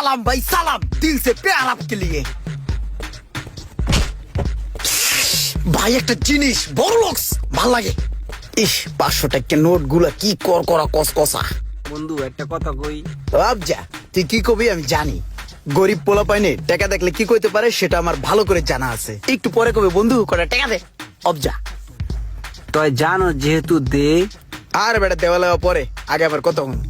সালাম ভাই সালাম দিল সে প্যার আপকে লিয়ে। ভাই একটা জিনিস বড় লোকস ভাল লাগে। ইস 500 টাকা নোট গুলা কি করা কসকসা। বন্ধু একটা কথা কই, যা তুই কি কবি আমি জানি। গরিব পোলা পাইনে টাকা দেখলে কি কইতে পারে সেটা আমার ভালো করে জানা আছে। একটু পরে কবে বন্ধু করে টাকা দে অবজা। তুই জানো যেহেতু দে। আর বেটা দেওয়া লাগা পরে আগে আবার কতক্ষণ।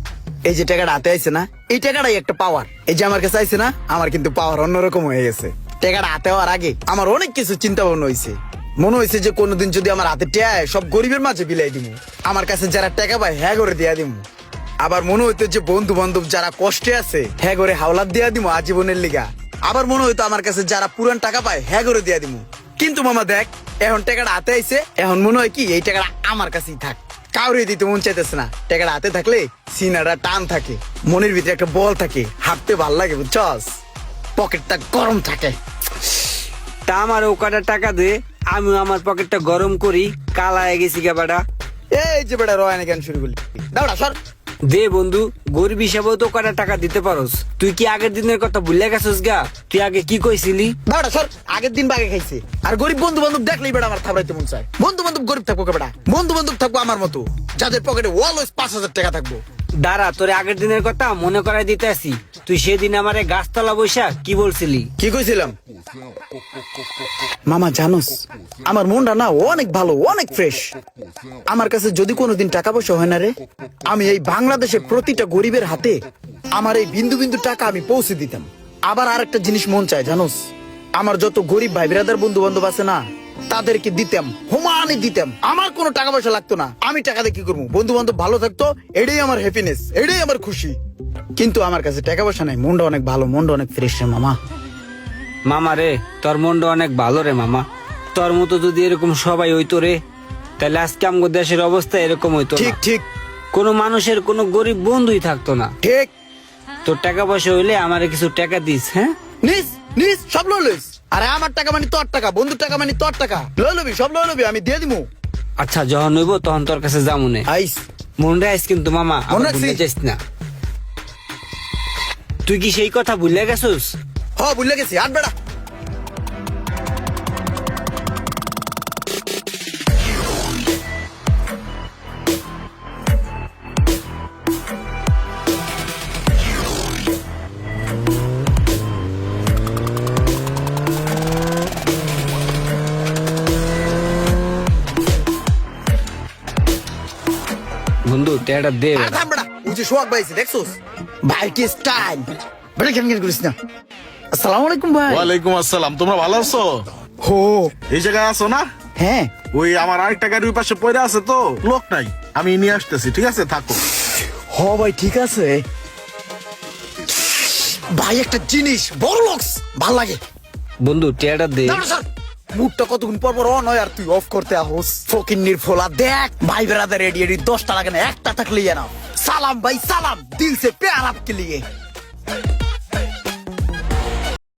এই যে টাকাটা হাতে আইছে না, এই টাকাটাই একটা পাওয়ার। এই যে আমার কাছে আইছে না, আমার কিন্তু পাওয়ার অন্যরকম হয়ে গেছে। টাকাটা হাতে হওয়ার আগে আমার অনেক কিছু চিন্তা ভাবনা হয়েছে। মনে হয়েছে যে কোনোদিন যদি আমার হাতে টেয়ায় সব গরিবের মাঝে বিলাই দিব, আমার কাছে যারা টাকা পায় হ্যাঁ করে দিয়া দিব। আবার মনে হইতো যে বন্ধু বান্ধব যারা কষ্টে আছে হ্যাঁ করে হাওলাত দিয়া দিব আজীবনের লিগা। আবার মনে হইতো আমার কাছে যারা পুরান টাকা পায় হ্যাঁ করে দিয়া দিব। কিন্তু মামা দেখ, এখন টাকাটা হাতে আইছে, এখন মনে হয় কি এই টাকাটা আমার কাছেই থাক। কাউরে দিতে মন চাইতেছে না। টাকাটা হাতে থাকলে সিনারা টান থাকে, মনের ভিতরে একটা বল থাকে, হাঁটতে ভাল লাগে বুঝছস, পকেটটা গরম থাকে। তা আমার ও কটা টাকা দে, আমি আমার পকেটটা গরম করি। কালা হয়ে গেছি কে বেটা। এই যে বেটা রয়না জ্ঞান শুরু করলি, দাঁড়া সর। দে বন্ধু, গরিব হিসাবেও তো কটা টাকা দিতে পারোস। তুই কি আগের দিনের কথা ভুলে গেছিস গা? তুই আগে কি কইছিলি? দাঁড়া সর, আগের দিন বাগে খাইছে। আর গরিব বন্ধু বান্ধব দেখলেই বেটা আমার থাবড়াইতে মন চায়। বন্ধু বান্ধব গরিব থাকবো কে বেটা? বন্ধু বান্ধব থাকবো আমার মতো, যাদের পকেটে অলওয়েজ 5000 টাকা থাকবো। দাঁড়া, তোর আগের দিনের কথা মনে করাই দিতে আসি। তুই সেদিন আমারে গাছতলা বৈশা কি বলছিলি? কি কইছিলাম মামা জানোস, আমার মনটা না অনেক ভালো, অনেক ফ্রেশ। আমার কাছে যদি কোনোদিন টাকা পয়সা হয় না রে, আমি এই বাংলাদেশের প্রতিটা গরিবের হাতে আমার এই বিন্দু বিন্দু টাকা আমি পৌঁছে দিতাম। আবার আরেকটা জিনিস মন চায় জানোস, আমার যত গরিব ভাই বিরাদার বন্ধু বান্ধব আছে না, তাদেরকে দিতাম, হুমানি দিতাম। আমার কোনো টাকা পয়সা লাগতো না। আমি টাকা দিয়ে কি করবো? বন্ধু বান্ধব ভালো থাকতো, এটাই আমার হ্যাপিনেস, এটাই আমার খুশি। কিন্তু আমার কাছে টাকা পয়সা নাই, মনটা অনেক ভালো, মনটা অনেক ফ্রেশ রে মামা। মামা রে, তোর মনটা অনেক ভালো রে মামা। তোর মতো যদি এরকম সবাই হইতো রে, তাহলে আজকে আমগো দেশের অবস্থা এরকম হইতো না। ঠিক ঠিক কোনো মানুষের কোনো গরিব বন্ধুই থাকতো না। ঠিক। তোর টাকা পয়সা হইলে আমারে কিছু টাকা দিস। হ্যাঁ নিস নিস, সব লইস। আরে আমার টাকা মানে তোর টাকা, বন্ধুর টাকা মানে তোর টাকা। লই লবি, সব লই লবি, আমি দিয়ে দিমু। আচ্ছা, যখন হইব তখন তোর কাছে যামুনে। আইস মনে আইস কিন্তু মামা, মনে আমার রাখছি। ভুলে যাইস না। তুই কি সেই কথা ভুলে গেছিস? হ বুঝলে গেছি, আট বেড়া। বন্ধু তেটা দে বেটা। থাম বেড়া, ওই যে সোহাগ ভাই দেখছোস, ভাই কি স্টাইল। বেড়া কেন কেন করিস না। আসসালামু আলাইকুম ভাই। ওয়ালাইকুম আসসালাম। তোমরা ভালো আছো? হো এই জায়গায় আছো না? হ্যাঁ। ওই আমার আরেকটা গাড়ি ওই পাশে পড়ে আছে, তো লোক নাই, আমি নিয়ে আসতেছি। ঠিক আছে, থাকো। হ ভাই ঠিক আছে। ভাই একটা জিনিস বড় লোকস ভাল লাগে। বন্ধু তেটা দে। দাঁড়া স্যার, মুডটা কতক্ষণ পর পর অন হয় আর তুই অফ করতে আহোস। ফকিন্নির ফোলা দেখ, ভাই বেড়াদের রেডি রেডি 10টা লাগে না, একটা থাকলেই না। সালাম ভাই সালাম দিল সে প্যার আপকে লিয়ে।